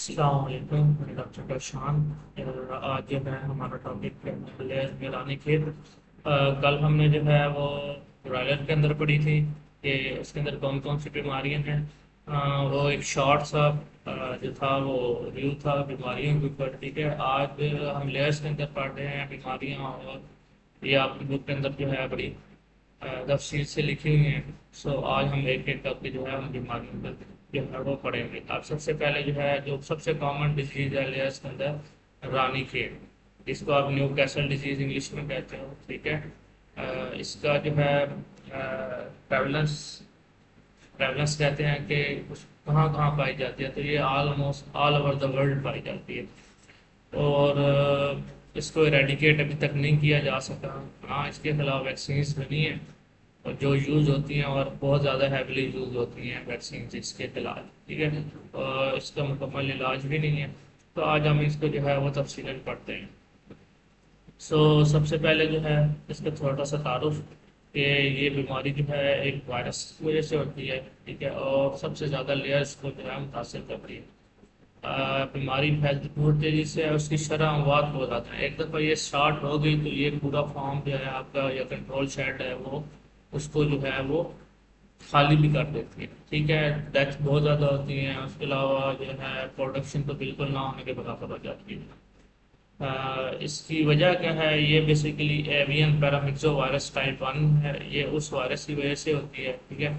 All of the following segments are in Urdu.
السلام علیکم، میں ڈاکٹر پرشان۔ آج جو ہے ہمارا ٹاپک لیئر میلانی کھیت۔ کل ہم نے جو ہے وہ برائلر کے اندر پڑھی تھی کہ اس کے اندر کون کون سی بیماریاں ہیں۔ وہ ایک شارٹ سا جو تھا وہ ریویو تھا بیماریوں کے اوپر، ٹھیک ہے۔ آج ہم لیئرس کے اندر پڑھ رہے ہیں بیماریاں، اور یہ آپ کی بک کے اندر جو ہے بڑی تفصیل سے لکھی ہوئی ہیں۔ آج ہم ایک ایک کر کے جو ہے ہم بیماریوں پر جو ہے وہ پڑھیں گے۔ اب سب سے پہلے جو ہے جو سب سے کامن ڈیزیز ہے لیئرس کے اندر، رانی کھیت، جس کو آپ نیو کیسل ڈیزیز انگلش میں کہتے ہو، ٹھیک ہے۔ اس کا جو ہے پریولنس پریولنس کہتے ہیں کہ کہاں کہاں پائی جاتی ہے، تو یہ almost all over the world پائی جاتی ہے، اور اس کو ایریڈیکیٹ ابھی تک نہیں کیا جا سکا۔ ہاں، اس کے خلاف ویکسینس بنی ہیں اور جو یوز ہوتی ہیں، اور بہت زیادہ ہیویلی یوز ہوتی ہیں ویکسینز اس کے خلاف، ٹھیک ہے۔ اور اس کا مکمل علاج بھی نہیں ہے، تو آج ہم اس کو جو ہے وہ تفصیلاً پڑھتے ہیں۔ سب سے پہلے جو ہے اس کا تھوڑا سا تعارف کہ یہ بیماری جو ہے ایک وائرس کی وجہ سے ہوتی ہے، ٹھیک ہے، اور سب سے زیادہ لیئرس کو جو ہے متاثر کرتی ہے۔ بیماری پھیلتی بہت تیزی سے ہے، اس کی شرح اموات بہت زیادہ ہے۔ ایک دفعہ یہ اسٹارٹ ہو گئی تو یہ پورا فارم جو ہے آپ کا یا کنٹرول شیڈ ہے وہ اس کو جو ہے وہ خالی بھی کر دیتی ہے، ٹھیک ہے۔ ڈیتھ بہت زیادہ ہوتی ہیں، اس کے علاوہ جو ہے پروڈکشن تو بالکل نہ ہونے کے برابر ہو جاتی ہے۔ اس کی وجہ کیا ہے؟ یہ بیسیکلی ایوین پیرامکسو وائرس ٹائپ 1 ہے، یہ اس وائرس کی وجہ سے ہوتی ہے، ٹھیک ہے۔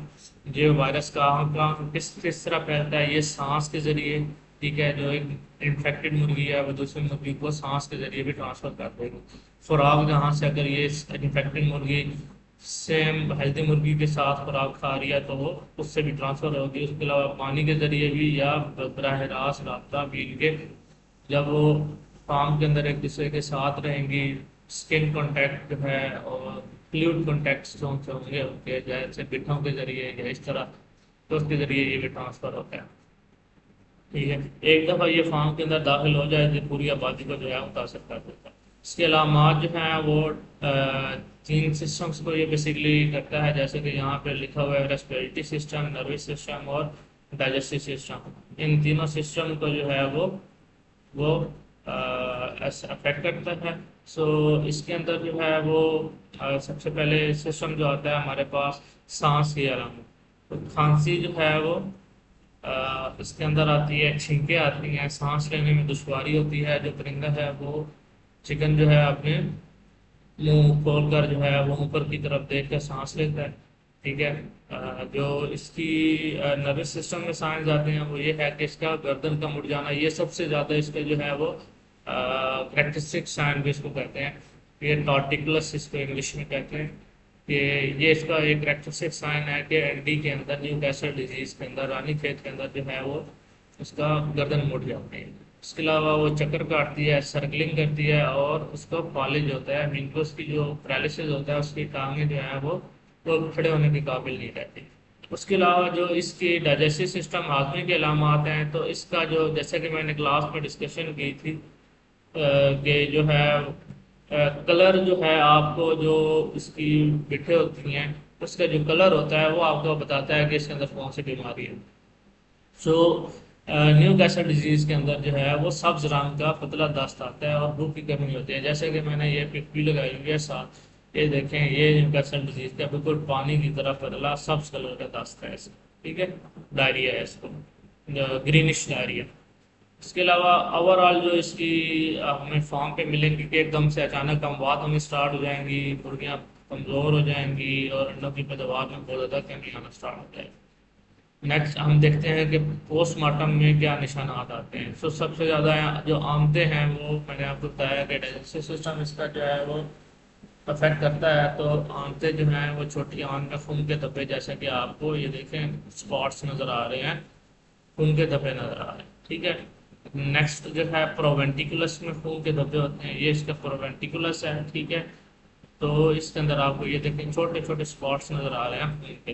یہ وائرس کہاں کس طرح پھیلتا ہے؟ یہ سانس کے ذریعے، ٹھیک ہے۔ جو ایک انفیکٹڈ مرغی ہے وہ دوسری مرغی کو سانس کے ذریعے بھی ٹرانسفر کر دے گی۔ خوراک جہاں سے اگر یہ انفیکٹڈ مرغی سیم ہیلدی مرغی کے ساتھ خوراک کھا رہی ہے تو وہ اس سے بھی ٹرانسفر ہوگی۔ اس کے علاوہ پانی کے ذریعے بھی، یا براہ راست رابطہ مل کے جب وہ فارم کے اندر ایک دوسرے کے ساتھ رہیں گی، اسکن کانٹیکٹ جو ہے اور فلوئڈ کانٹیکٹس جو ہوں گے ان کے، جیسے بٹھوں کے ذریعے یا اس طرح، تو اس کے ذریعے یہ بھی ٹرانسفر ہوتا ہے، ٹھیک ہے۔ ایک دفعہ یہ فارم کے اندر داخل ہو جائے تو پوری آبادی کو جو ہے متاثر کر دیتا ہے۔ اس کے علامات جو ہیں وہ تین سسٹمس کو یہ بیسیکلی کرتا ہے، جیسے کہ یہاں پہ لکھا ہوا ہے ریسپیریٹری سسٹم، نروس سسٹم اور ڈائجسٹو سسٹم۔ ان تینوں سسٹم کو جو ہے وہ افیکٹ کرتا ہے۔ اس کے اندر جو ہے وہ سب سے پہلے سسٹم جو آتا ہے ہمارے پاس سانس کی علامت، تو کھانسی جو ہے وہ اس کے اندر آتی ہے، چھینکیں آتی ہیں، سانس لینے میں دشواری ہوتی ہے۔ جو پرندہ ہے وہ چکن جو ہے اپنے منہ کھول کر جو ہے وہ اوپر کی طرف دیکھ کر سانس لیتا ہے، ٹھیک ہے۔ جو اس کی نروس سسٹم میں سائنس آتے ہیں وہ یہ ہے کہ اس کا گردن کا مڑ جانا، یہ سب سے زیادہ اس کے جو ہے وہ کریکٹرسٹک سائن بھی اس کو کہتے ہیں، یہ ٹارٹیکولس اس کو انگلش میں کہتے ہیں، کہ یہ اس کا ایک کریکٹرسٹک سائن ہے کہ این ڈی کے اندر، نیو کیسل ڈیزیز کے اندر، رانی کھیت کے اندر جو ہے وہ اس کا گردن مڑ جاتی ہے۔ اس کے علاوہ وہ چکر کاٹتی ہے، سرکلنگ کرتی ہے، اور اس کو فالج ہوتا ہے، مین کو اس کی جو پیرالسس ہوتا ہے، اس کی ٹانگیں جو ہیں وہ کھڑے ہونے کے قابل نہیں رہتی۔ اس کے علاوہ جو اس کی ڈائجسٹو سسٹم ہاضمے کے علامات ہیں، تو اس کا جو، جیسے کہ میں نے کلاس میں ڈسکشن کی تھی کہ جو ہے کلر جو ہے آپ کو، جو اس کی بٹھیں ہوتی ہیں اس کا جو کلر ہوتا ہے وہ آپ کو بتاتا ہے کہ اس کے اندر کون سی بیماری ہے۔ نیو کیسل ڈیزیز کے اندر جو ہے وہ سبز رنگ کا پتلا دست آتا ہے اور بھوک کی کمی ہوتی ہے، جیسے کہ میں نے یہ پک بھی لگائی ہوئی ہے ساتھ، یہ دیکھیں، یہ نیو کیسل ڈیزیز کا بالکل پانی کی طرح پتلا سبز کلر کا دست ہے، ٹھیک ہے۔ ڈائریا ہے اس کو، گرینش ڈائریا۔ اس کے علاوہ اوور آل جو اس کی ہمیں فارم پہ ملیں گی کہ ایک دم سے اچانک اموات ہمیں اسٹارٹ ہو جائیں گی، مرغیاں کمزور ہو جائیں گی، اور انڈوں کی پیداوار میں بہت زیادہ کمی آنا اسٹارٹ ہو جائے گی۔ نیکسٹ ہم دیکھتے ہیں کہ پوسٹ مارٹم میں کیا نشانات آتے ہیں۔ سب سے زیادہ جو آمتے ہیں وہ میں نے آپ کو بتایا کہ ڈائجسٹو سسٹم اس کا جو ہے وہ افیکٹ کرتا ہے، تو آمتے جو ہیں وہ چھوٹی آنت میں خون کے دھبے، جیسے کہ آپ کو یہ دیکھیں اسپاٹس نظر آ رہے ہیں، خون کے دھبے نظر آ رہے ہیں، ٹھیک ہے۔ نیکسٹ جو ہے پروونٹیکولس میں خون کے دھبے ہوتے ہیں، یہ اس کا پروونٹیکولس ہے، ٹھیک ہے۔ تو اس کے اندر آپ کو یہ دیکھیں چھوٹے چھوٹے اسپاٹس نظر آ رہے ہیں خون کے۔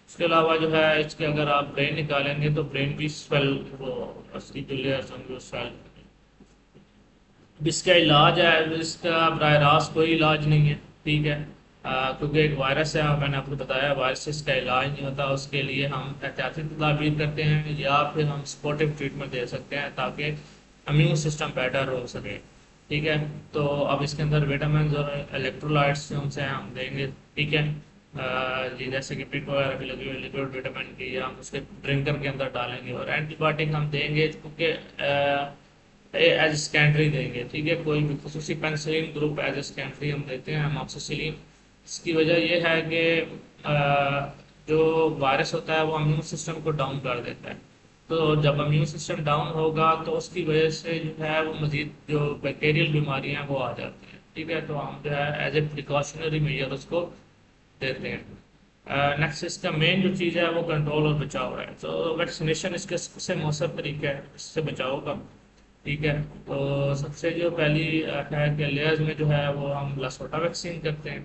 اس کے علاوہ جو ہے اس کے اگر آپ برین نکالیں گے تو برین بھی سویل، وہ اس کی جو لیئرز ہوں گے وہ سویل۔ اس کا علاج ہے، اس کا براہ راست کوئی علاج نہیں ہے، ٹھیک ہے۔ کیونکہ ایک وائرس ہے، میں نے آپ کو بتایا وائرسز کا علاج نہیں ہوتا، اس کے لیے ہم احتیاطی تدابیر کرتے ہیں یا پھر ہم سپورٹیو ٹریٹمنٹ دے سکتے ہیں تاکہ امیون سسٹم بیٹر ہو سکے. ٹھیک ہے، تو اب اس کے اندر وٹامنز اور الیکٹرولائٹس جو سے ہم دیں گے. ٹھیک ہے، جی جیسے کہ پٹ وغیرہ کی لگی ہوئی لیکوڈ وٹامن کی ہم اس کے ڈرنکر کے اندر ڈالیں گے، اور اینٹی بایوٹک ہم دیں گے کیونکہ ایز سیکنڈری دیں گے. ٹھیک ہے، کوئی بھی خصوصی penicillin group as a secondary ہم دیتے ہیں اموکسیسلین. اس کی وجہ یہ ہے کہ جو وائرس ہوتا ہے وہ امیون سسٹم کو ڈاؤن کر دیتا ہے، تو جب امیون سسٹم ڈاؤن ہوگا تو اس کی وجہ سے جو ہے وہ مزید جو بیکٹیریل بیماریاں ہیں وہ آ جاتی ہیں. ٹھیک ہے، تو ہم جو ہے ایز اے پریکاشنری میجر اس کو دیتے ہیں. نیکسٹ اس کا مین جو چیز ہے وہ کنٹرول اور بچاؤ ہے. تو ویکسینیشن اس کے سب سے مؤثر طریقہ ہے اس سے بچاؤ کا. ٹھیک ہے، تو سب سے جو پہلی ہے کہ لیئرز میں جو ہے وہ ہم لسوٹا ویکسین کرتے ہیں.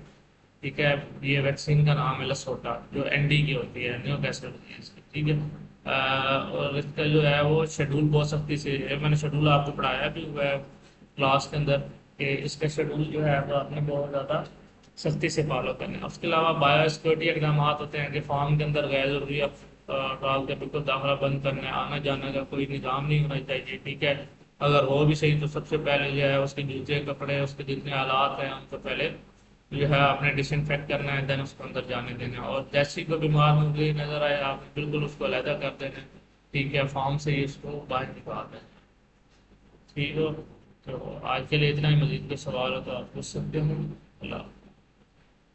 ٹھیک ہے، یہ ویکسین کا نام ہے لسوٹا، جو این ڈی کی ہوتی ہے، نیو ایسڈ ہوتی ہے اس کی. ٹھیک ہے، اور اس کا جو ہے وہ شیڈول بہت سختی سے میں نے شیڈول آپ کو پڑھایا بھی ہوا ہے کلاس کے اندر کہ اس کا شیڈول جو ہے وہ آپ نے بہت زیادہ سختی سے فالو کرنا ہے. اس کے علاوہ بایو سیکورٹی اقدامات ہوتے ہیں کہ فارم کے اندر غیر ضروری ڈال کے بالکل داخلہ بند کرنا ہے، آنا جانے کا کوئی نظام نہیں ہونا چاہیے. ٹھیک ہے، اگر ہو بھی صحیح تو سب سے پہلے جو ہے اس کے جوتے کپڑے اس کے جتنے آلات ہیں ان کو پہلے جو ہے آپ نے ڈس انفیکٹ کرنا ہے، دین اس کو اندر جانے دینا ہے. اور جیسی کوئی بیمار ہوگی نظر آئے آپ بالکل اس کو علیحدہ کر دینا. ٹھیک ہے، فارم سے ہی اس کو باہر نکال دینا. ٹھیک ہو، تو آج کے لیے اتنا ہی. مزید کوئی سوال ہو تو آپ پوچھ سکتے ہیں. اللہ